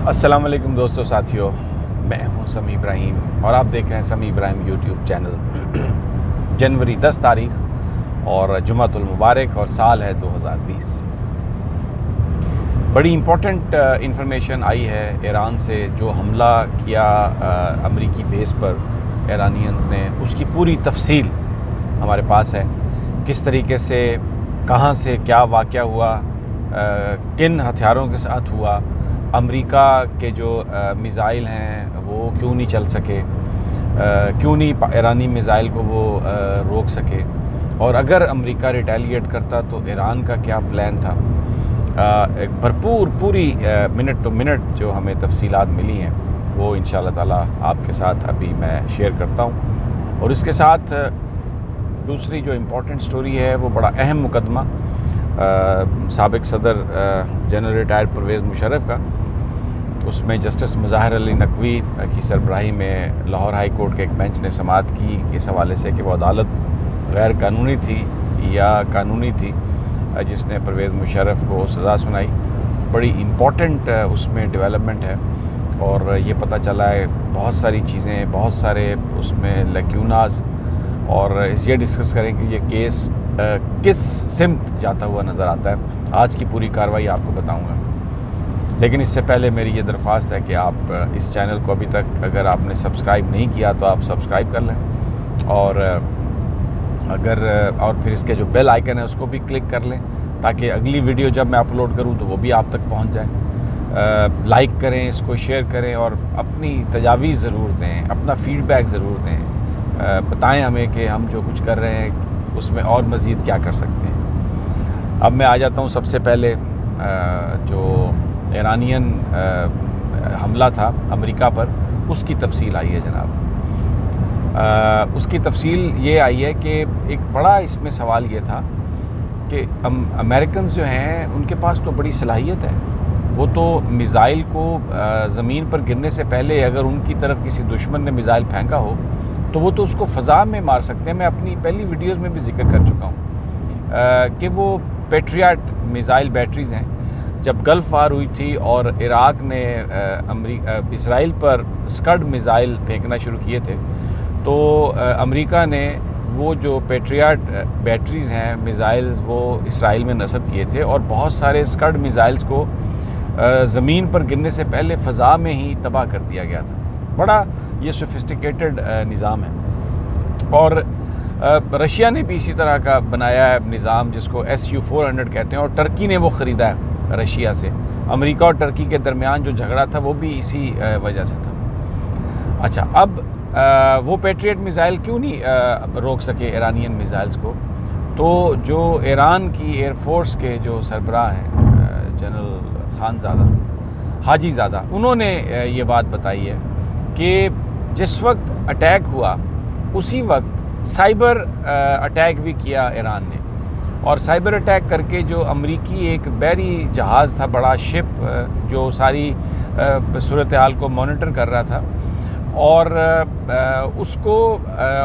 السلام علیکم دوستو ساتھیو، میں ہوں سمیع ابراہیم اور آپ دیکھ رہے ہیں سمیع ابراہیم یوٹیوب چینل۔ جنوری 10 تاریخ اور جمعۃ المبارک اور سال ہے 2020۔ بڑی امپورٹنٹ انفارمیشن آئی ہے ایران سے، جو حملہ کیا امریکی بیس پر ایرانینز نے، اس کی پوری تفصیل ہمارے پاس ہے۔ کس طریقے سے، کہاں سے کیا واقعہ ہوا، کن ہتھیاروں کے ساتھ ہوا، امریکہ کے جو میزائل ہیں وہ کیوں نہیں چل سکے، کیوں نہیں ایرانی میزائل کو وہ روک سکے، اور اگر امریکہ ریٹیلیٹ کرتا تو ایران کا کیا پلان تھا۔ ایک بھرپور پوری منٹ ٹو منٹ جو ہمیں تفصیلات ملی ہیں وہ انشاءاللہ تعالی آپ کے ساتھ ابھی میں شیئر کرتا ہوں۔ اور اس کے ساتھ دوسری جو امپورٹنٹ سٹوری ہے وہ بڑا اہم مقدمہ سابق صدر جنرل ریٹائرڈ پرویز مشرف کا، اس میں جسٹس مظاہر علی نقوی کی سربراہی میں لاہور ہائی کورٹ کے ایک بینچ نے سماعت کی اس حوالے سے کہ وہ عدالت غیر قانونی تھی یا قانونی تھی جس نے پرویز مشرف کو سزا سنائی۔ بڑی امپورٹنٹ اس میں ڈیولپمنٹ ہے، اور یہ پتہ چلا ہے بہت ساری چیزیں، بہت سارے اس میں لیکیوناز، اور یہ ڈسکس کریں کہ یہ کیس کس سمت جاتا ہوا نظر آتا ہے۔ آج کی پوری کارروائی آپ کو بتاؤں گا، لیکن اس سے پہلے میری یہ درخواست ہے کہ آپ اس چینل کو ابھی تک اگر آپ نے سبسکرائب نہیں کیا تو آپ سبسکرائب کر لیں، اور پھر اس کے جو بیل آئیکن ہے اس کو بھی کلک کر لیں تاکہ اگلی ویڈیو جب میں اپلوڈ کروں تو وہ بھی آپ تک پہنچ جائے۔ لائک کریں، اس کو شیئر کریں، اور اپنی تجاویز ضرور دیں، اپنا فیڈ بیک ضرور دیں، بتائیں ہمیں کہ ہم جو کچھ کر رہے ہیں اس میں اور مزید کیا کر سکتے ہیں۔ اب میں آ جاتا ہوں سب سے پہلے جو ایرانین حملہ تھا امریکہ پر، اس کی تفصیل آئی ہے جناب۔ اس کی تفصیل یہ آئی ہے کہ ایک بڑا اس میں سوال یہ تھا کہ امریکنز جو ہیں ان کے پاس تو بڑی صلاحیت ہے، وہ تو میزائل کو زمین پر گرنے سے پہلے اگر ان کی طرف کسی دشمن نے میزائل پھینکا ہو تو وہ تو اس کو فضا میں مار سکتے ہیں۔ میں اپنی پہلی ویڈیوز میں بھی ذکر کر چکا ہوں کہ وہ پیٹریاٹ میزائل بیٹریز ہیں۔ جب گلف وار ہوئی تھی اور عراق نے اسرائیل پر اسکڈ میزائل پھینکنا شروع کیے تھے تو امریکہ نے وہ جو پیٹریاٹ بیٹریز ہیں میزائلز وہ اسرائیل میں نصب کیے تھے، اور بہت سارے اسکڈ میزائلز کو زمین پر گرنے سے پہلے فضا میں ہی تباہ کر دیا گیا تھا۔ بڑا یہ سوفسٹیکیٹڈ نظام ہے، اور رشیا نے بھی اسی طرح کا بنایا ہے نظام جس کو SU-400 کہتے ہیں، اور ٹرکی نے وہ خریدا ہے رشیا سے۔ امریکہ اور ٹرکی کے درمیان جو جھگڑا تھا وہ بھی اسی وجہ سے تھا۔ اچھا، اب وہ پیٹریٹ میزائل کیوں نہیں روک سکے ایرانین میزائلز کو؟ تو جو ایران کی ایئر فورس کے جو سربراہ ہیں جنرل خانزادہ حاجی زادہ، انہوں نے یہ بات بتائی ہے کہ جس وقت اٹیک ہوا اسی وقت سائبر اٹیک بھی کیا ایران نے، اور سائبر اٹیک کر کے جو امریکی ایک بحری جہاز تھا، بڑا شپ جو ساری صورتحال کو مانیٹر کر رہا تھا، اور اس کو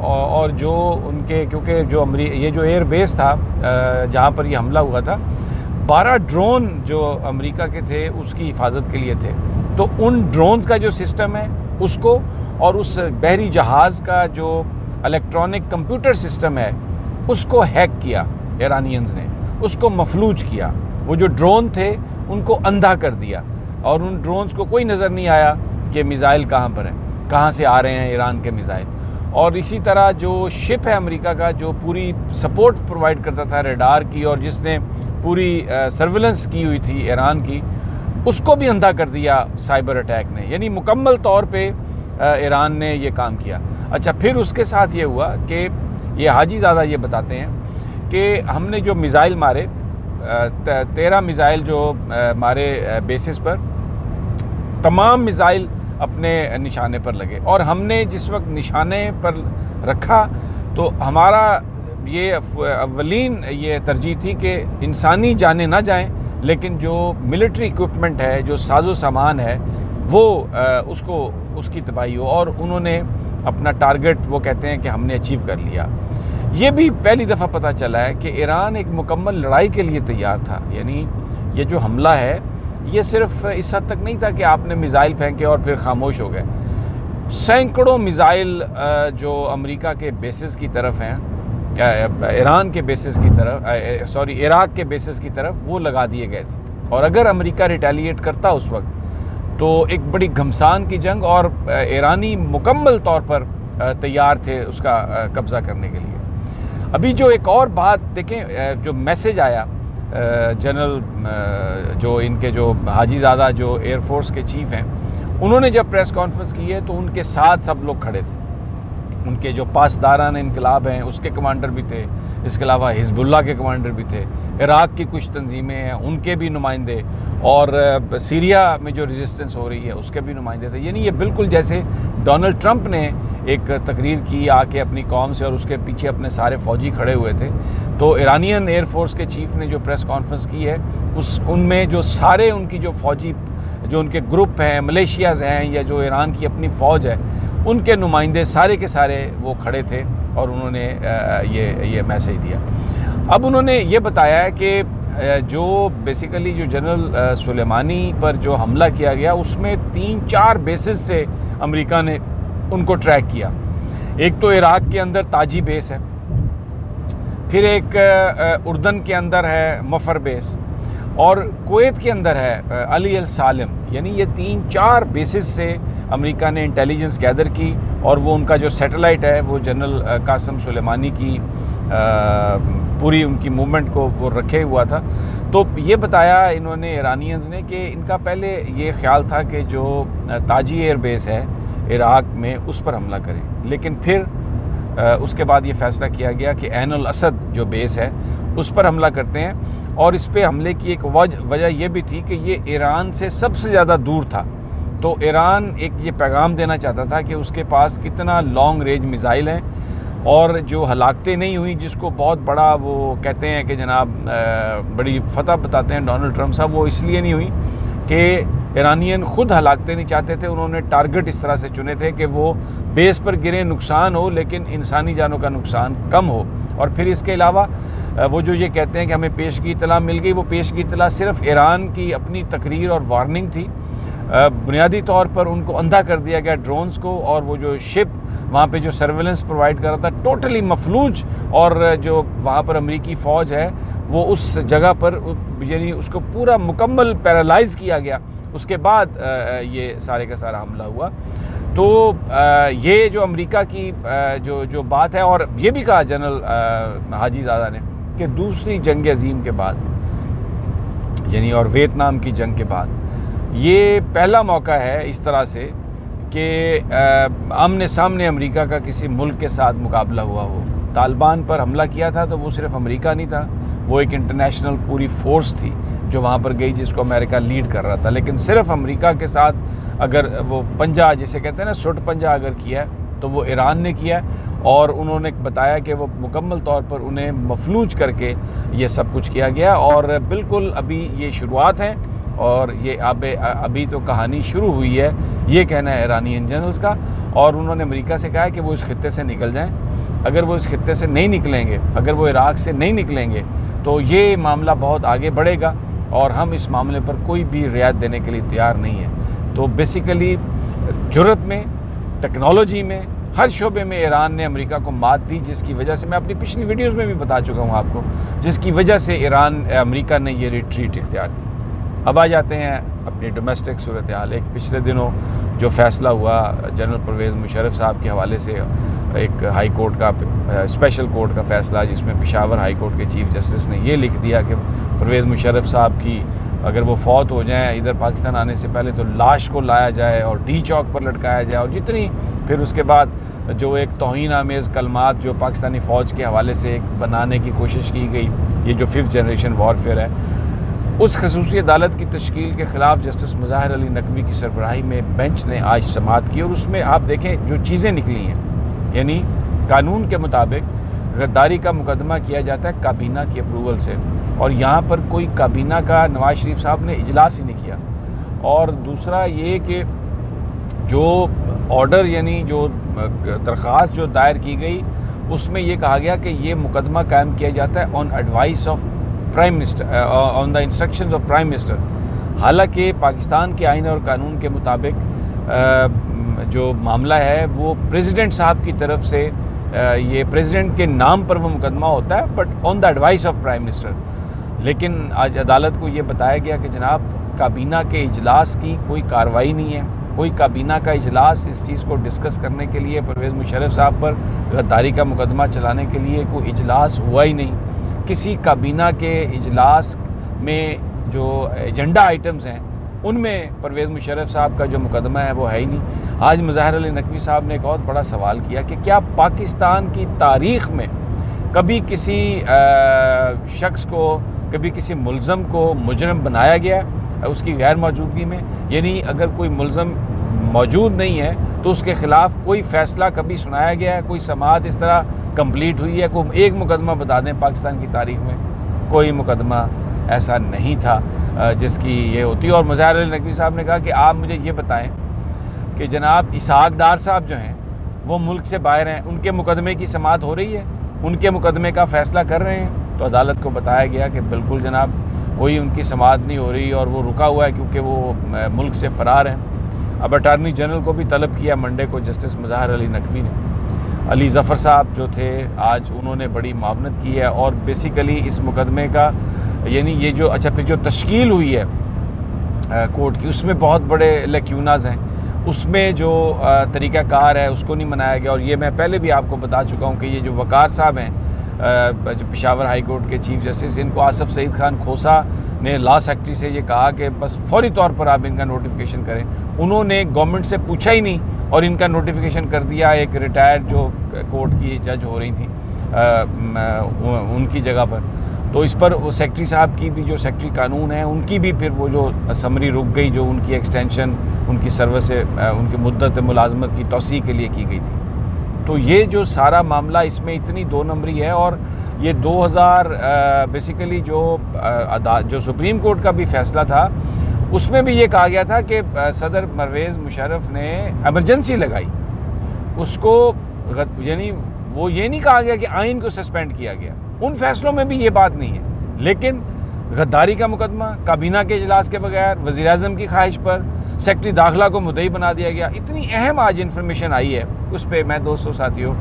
اور جو ان کے، کیونکہ جو یہ جو ایئر بیس تھا جہاں پر یہ حملہ ہوا تھا، 12 ڈرون جو امریکہ کے تھے اس کی حفاظت کے لیے تھے، تو ان ڈرونز کا جو سسٹم ہے اس کو، اور اس بحری جہاز کا جو الیکٹرانک کمپیوٹر سسٹم ہے اس کو ہیک کیا ایرانینز نے، اس کو مفلوج کیا۔ وہ جو ڈرون تھے ان کو اندھا کر دیا، اور ان ڈرونز کو کوئی نظر نہیں آیا کہ میزائل کہاں پر ہیں، کہاں سے آ رہے ہیں ایران کے میزائل۔ اور اسی طرح جو شپ ہے امریکہ کا جو پوری سپورٹ پرووائڈ کرتا تھا ریڈار کی، اور جس نے پوری سرویلنس کی ہوئی تھی ایران کی، اس کو بھی اندھا کر دیا سائبر اٹیک نے۔ یعنی مکمل طور پہ ایران نے یہ کام کیا۔ اچھا، پھر اس کے ساتھ یہ ہوا کہ یہ حاجی زادہ یہ بتاتے ہیں کہ ہم نے جو میزائل مارے 13 میزائل جو مارے بیسس پر، تمام میزائل اپنے نشانے پر لگے، اور ہم نے جس وقت نشانے پر رکھا تو ہمارا یہ اولین یہ ترجیح تھی کہ انسانی جانیں نہ جائیں، لیکن جو ملٹری ایکوپمنٹ ہے، جو ساز و سامان ہے، وہ اس کی تباہی ہو، اور انہوں نے اپنا ٹارگٹ وہ کہتے ہیں کہ ہم نے اچیو کر لیا۔ یہ بھی پہلی دفعہ پتہ چلا ہے کہ ایران ایک مکمل لڑائی کے لیے تیار تھا۔ یعنی یہ جو حملہ ہے یہ صرف اس حد تک نہیں تھا کہ آپ نے میزائل پھینکے اور پھر خاموش ہو گئے. سینکڑوں میزائل جو امریکہ کے بیسز کی طرف ہیں، ایران کے بیسز کی طرف عراق کے بیسز کی طرف وہ لگا دیے گئے تھے. اور اگر امریکہ ریٹیلیٹ کرتا اس وقت تو ایک بڑی گھمسان کی جنگ، اور ایرانی مکمل طور پر تیار تھے اس کا قبضہ کرنے کے لیے. ابھی جو ایک اور بات دیکھیں، جو میسج آیا جنرل جو ان کے جو حاجی زادہ جو ایئر فورس کے چیف ہیں، انہوں نے جب پریس کانفرنس کی ہے تو ان کے ساتھ سب لوگ کھڑے تھے. ان کے جو پاسداران انقلاب ہیں اس کے کمانڈر بھی تھے، اس کے علاوہ حزب اللہ کے کمانڈر بھی تھے، عراق کی کچھ تنظیمیں ہیں ان کے بھی نمائندے، اور سیریا میں جو ریزسٹنس ہو رہی ہے اس کے بھی نمائندے تھے. یعنی یہ بالکل جیسے ڈونلڈ ٹرمپ نے ایک تقریر کی آ کے اپنی قوم سے اور اس کے پیچھے اپنے سارے فوجی کھڑے ہوئے تھے، تو ایرانین ایئر فورس کے چیف نے جو پریس کانفرنس کی ہے ان میں جو سارے ان کی جو فوجی جو ان کے گروپ ہیں، ملیشیاز ہیں، یا جو ایران کی اپنی فوج ہے، ان کے نمائندے سارے کے سارے وہ کھڑے تھے اور انہوں نے یہ میسیج دیا. اب انہوں نے یہ بتایا ہے کہ جو بیسیکلی جو جنرل سلیمانی پر جو حملہ کیا گیا اس میں 3-4 بیسز سے امریکہ نے ان کو ٹریک کیا. ایک تو عراق کے اندر تاجی بیس ہے، پھر ایک اردن کے اندر ہے مفر بیس، اور کویت کے اندر ہے علی السالم. یعنی یہ 3-4 بیسز سے امریکہ نے انٹیلیجنس گیدر کی، اور وہ ان کا جو سیٹلائٹ ہے وہ جنرل قاسم سلیمانی کی پوری ان کی موومنٹ کو وہ رکھے ہوا تھا. تو یہ بتایا انہوں نے ایرانینز نے کہ ان کا پہلے یہ خیال تھا کہ جو تاجی ایئر بیس ہے عراق میں اس پر حملہ کریں، لیکن پھر اس کے بعد یہ فیصلہ کیا گیا کہ عین الاسد جو بیس ہے اس پر حملہ کرتے ہیں. اور اس پہ حملے کی ایک وجہ یہ بھی تھی کہ یہ ایران سے سب سے زیادہ دور تھا، تو ایران ایک یہ پیغام دینا چاہتا تھا کہ اس کے پاس کتنا لانگ رینج میزائل ہیں، اور جو ہلاکتیں نہیں ہوئیں جس کو بہت بڑا وہ کہتے ہیں کہ جناب بڑی فتح بتاتے ہیں ڈونلڈ ٹرمپ صاحب، وہ اس لیے نہیں ہوئی کہ ایرانین خود ہلاکتیں نہیں چاہتے تھے. انہوں نے ٹارگٹ اس طرح سے چنے تھے کہ وہ بیس پر گریں، نقصان ہو لیکن انسانی جانوں کا نقصان کم ہو. اور پھر اس کے علاوہ وہ جو یہ کہتے ہیں کہ ہمیں پیشگی اطلاع مل گئی، وہ پیشگی اطلاع صرف ایران کی اپنی تقریر اور وارننگ تھی. بنیادی طور پر ان کو اندھا کر دیا گیا ڈرونز کو، اور وہ جو شپ وہاں پہ جو سرویلنس پرووائڈ کر رہا تھا ٹوٹلی مفلوج، اور جو وہاں پر امریکی فوج ہے وہ اس جگہ پر یعنی اس کو پورا مکمل پیرالائز کیا گیا. اس کے بعد یہ سارے کا سارا حملہ ہوا. تو یہ جو امریکہ کی جو بات ہے، اور یہ بھی کہا جنرل حاجی زادہ نے کہ دوسری جنگ عظیم کے بعد یعنی اور ویتنام کی جنگ کے بعد یہ پہلا موقع ہے اس طرح سے کہ آمنے سامنے امریکہ کا کسی ملک کے ساتھ مقابلہ ہوا ہو. طالبان پر حملہ کیا تھا تو وہ صرف امریکہ نہیں تھا، وہ ایک انٹرنیشنل پوری فورس تھی جو وہاں پر گئی جس کو امریکہ لیڈ کر رہا تھا. لیکن صرف امریکہ کے ساتھ اگر وہ پنجہ جسے کہتے ہیں نا سٹ پنجہ اگر کیا ہے تو وہ ایران نے کیا ہے، اور انہوں نے بتایا کہ وہ مکمل طور پر انہیں مفلوج کر کے یہ سب کچھ کیا گیا. اور بالکل ابھی یہ شروعات ہیں، اور یہ ابھی تو کہانی شروع ہوئی ہے، یہ کہنا ہے ایرانی جنرلز کا. اور انہوں نے امریکہ سے کہا ہے کہ وہ اس خطے سے نکل جائیں. اگر وہ اس خطے سے نہیں نکلیں گے، اگر وہ عراق سے نہیں نکلیں گے تو یہ معاملہ بہت آگے بڑھے گا، اور ہم اس معاملے پر کوئی بھی رعایت دینے کے لیے تیار نہیں ہے. تو بیسیکلی جرأت میں، ٹیکنالوجی میں، ہر شعبے میں ایران نے امریکہ کو مات دی، جس کی وجہ سے میں اپنی پچھلی ویڈیوز میں بھی بتا چکا ہوں آپ کو، جس کی وجہ سے امریکہ نے یہ ریٹریٹ اختیار کی. اب آ جاتے ہیں اپنی ڈومیسٹک صورتحال. ایک پچھلے دنوں جو فیصلہ ہوا جنرل پرویز مشرف صاحب کے حوالے سے، ایک ہائی کورٹ کا اسپیشل کورٹ کا فیصلہ جس میں پشاور ہائی کورٹ کے چیف جسٹس نے یہ لکھ دیا کہ پرویز مشرف صاحب کی اگر وہ فوت ہو جائیں ادھر پاکستان آنے سے پہلے تو لاش کو لایا جائے اور ڈی چوک پر لٹکایا جائے، اور جتنی پھر اس کے بعد جو ایک توہین آمیز کلمات جو پاکستانی فوج کے حوالے سے ایک بنانے کی کوشش کی گئی، یہ جو 5th جنریشن وارفیئر ہے، اس خصوصی عدالت کی تشکیل کے خلاف جسٹس مظاہر علی نقوی کی سربراہی میں بینچ نے آج سماعت کی. اور اس میں آپ دیکھیں جو چیزیں نکلی ہیں، یعنی قانون کے مطابق غداری کا مقدمہ کیا جاتا ہے کابینہ کی اپروول سے، اور یہاں پر کوئی کابینہ کا نواز شریف صاحب نے اجلاس ہی نہیں کیا. اور دوسرا یہ کہ جو آرڈر یعنی جو درخواست جو دائر کی گئی اس میں یہ کہا گیا کہ یہ مقدمہ قائم کیا جاتا ہے on advice of prime minister, on the instructions of prime minister. حالانکہ پاکستان کے آئین اور قانون کے مطابق جو معاملہ ہے وہ پریزیڈنٹ صاحب کی طرف سے یہ پریزیڈنٹ کے نام پر وہ مقدمہ ہوتا ہے، but on the advice of prime minister. لیکن آج عدالت کو یہ بتایا گیا کہ جناب کابینہ کے اجلاس کی کوئی کارروائی نہیں ہے، کوئی کابینہ کا اجلاس اس چیز کو ڈسکس کرنے کے لیے پرویز مشرف صاحب پر غداری کا مقدمہ چلانے کے لیے کوئی اجلاس ہوا ہی نہیں. کسی کابینہ کے اجلاس میں جو ایجنڈا آئٹمز ہیں ان میں پرویز مشرف صاحب کا جو مقدمہ ہے وہ ہے ہی نہیں. آج مظاہر علی نقوی صاحب نے ایک بہت بڑا سوال کیا کہ کیا پاکستان کی تاریخ میں کبھی کسی شخص کو، کبھی کسی ملزم کو مجرم بنایا گیا اس کی غیر موجودگی میں؟ یعنی اگر کوئی ملزم موجود نہیں ہے تو اس کے خلاف کوئی فیصلہ کبھی سنایا گیا ہے؟ کوئی سماعت اس طرح کمپلیٹ ہوئی ہے؟ کوئی ایک مقدمہ بتا دیں پاکستان کی تاریخ میں؟ کوئی مقدمہ ایسا نہیں تھا جس کی یہ ہوتی. اور مظاہر علی نقوی صاحب نے کہا کہ آپ مجھے یہ بتائیں کہ جناب اسحاق ڈار صاحب جو ہیں وہ ملک سے باہر ہیں، ان کے مقدمے کی سماعت ہو رہی ہے، ان کے مقدمے کا فیصلہ کر رہے ہیں؟ تو عدالت کو بتایا گیا کہ بالکل جناب کوئی ان کی سماعت نہیں ہو رہی اور وہ رکا ہوا ہے کیونکہ وہ ملک سے فرار ہیں. اب اٹارنی جنرل کو بھی طلب کیا منڈے کو جسٹس مظاہر علی نقوی نے. علی ظفر صاحب جو تھے آج انہوں نے بڑی معاونت کی ہے اور بیسیکلی اس مقدمے کا یعنی یہ جو پھر جو تشکیل ہوئی ہے کورٹ کی اس میں بہت بڑے لیکیوناز ہیں، اس میں جو طریقہ کار ہے اس کو نہیں منایا گیا. اور یہ میں پہلے بھی آپ کو بتا چکا ہوں کہ یہ جو وقار صاحب ہیں جو پشاور ہائی کورٹ کے چیف جسٹس، ان کو آصف سعید خان کھوسا نے لا سیکٹری سے یہ کہا کہ بس فوری طور پر آپ ان کا نوٹیفیکیشن کریں. انہوں نے گورنمنٹ سے پوچھا ہی نہیں اور ان کا نوٹیفیکیشن کر دیا ایک ریٹائرڈ جو کورٹ کی جج ہو رہی تھیں ان کی جگہ پر. تو اس پر وہ سیکٹری صاحب کی بھی جو سیکٹری قانون ہے ان کی بھی پھر وہ جو سمری رک گئی جو ان کی ایکسٹینشن ان کی سروس ان کی مدت ملازمت کی توسیع کے لیے کی گئی تھی. تو یہ جو سارا معاملہ اس میں اتنی دو نمبری ہے. اور یہ 2000 بیسیکلی جو سپریم کورٹ کا بھی فیصلہ تھا اس میں بھی یہ کہا گیا تھا کہ صدر پرویز مشرف نے ایمرجنسی لگائی اس کو، یعنی وہ یہ نہیں کہا گیا کہ آئین کو سسپینڈ کیا گیا، ان فیصلوں میں بھی یہ بات نہیں ہے. لیکن غداری کا مقدمہ کابینہ کے اجلاس کے بغیر وزیر اعظم کی خواہش پر سیکٹری داخلہ کو مدعی بنا دیا گیا. اتنی اہم آج انفارمیشن آئی ہے اس پہ میں دوستوں ساتھیوں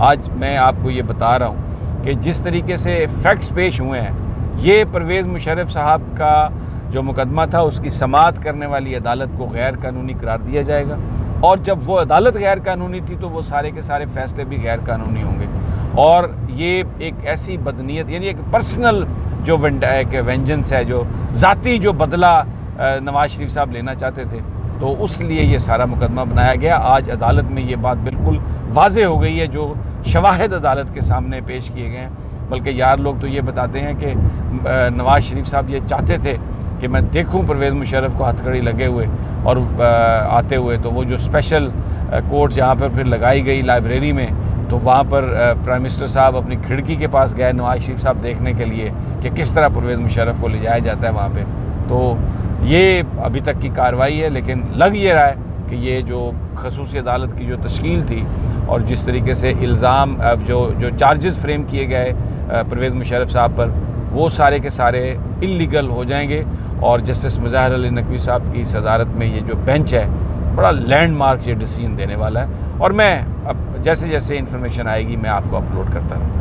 آج میں آپ کو یہ بتا رہا ہوں کہ جس طریقے سے فیکٹس پیش ہوئے ہیں یہ پرویز مشرف صاحب کا جو مقدمہ تھا اس کی سماعت کرنے والی عدالت کو غیر قانونی قرار دیا جائے گا. اور جب وہ عدالت غیر قانونی تھی تو وہ سارے کے سارے فیصلے بھی غیر قانونی ہوں گے. اور یہ ایک ایسی بدنیت یعنی ایک پرسنل جو ایک وینجنس ہے، جو ذاتی جو بدلہ نواز شریف صاحب لینا چاہتے تھے، تو اس لیے یہ سارا مقدمہ بنایا گیا. آج عدالت میں یہ بات بالکل واضح ہو گئی ہے جو شواہد عدالت کے سامنے پیش کیے گئے ہیں. بلکہ یار لوگ تو یہ بتاتے ہیں کہ نواز شریف صاحب یہ چاہتے تھے کہ میں دیکھوں پرویز مشرف کو ہتھ کڑی لگے ہوئے اور آتے ہوئے. تو وہ جو اسپیشل کورٹ جہاں پر پھر لگائی گئی لائبریری میں، تو وہاں پر پرائم منسٹر صاحب اپنی کھڑکی کے پاس گئے نواز شریف صاحب دیکھنے کے لیے کہ کس طرح پرویز مشرف کو لے جایا جاتا ہے وہاں پہ. تو یہ ابھی تک کی کارروائی ہے، لیکن لگ یہ رہا ہے کہ یہ جو خصوصی عدالت کی جو تشکیل تھی اور جس طریقے سے الزام جو چارجز فریم کیے گئے پرویز مشرف صاحب پر، وہ سارے کے سارے انلیگل ہو جائیں گے. اور جسٹس مظاہر علی نقوی صاحب کی صدارت میں یہ جو بینچ ہے بڑا لینڈ مارک یہ ڈیسیژن دینے والا ہے. اور میں اب جیسے جیسے انفارمیشن آئے گی میں آپ کو اپلوڈ کرتا رہوں.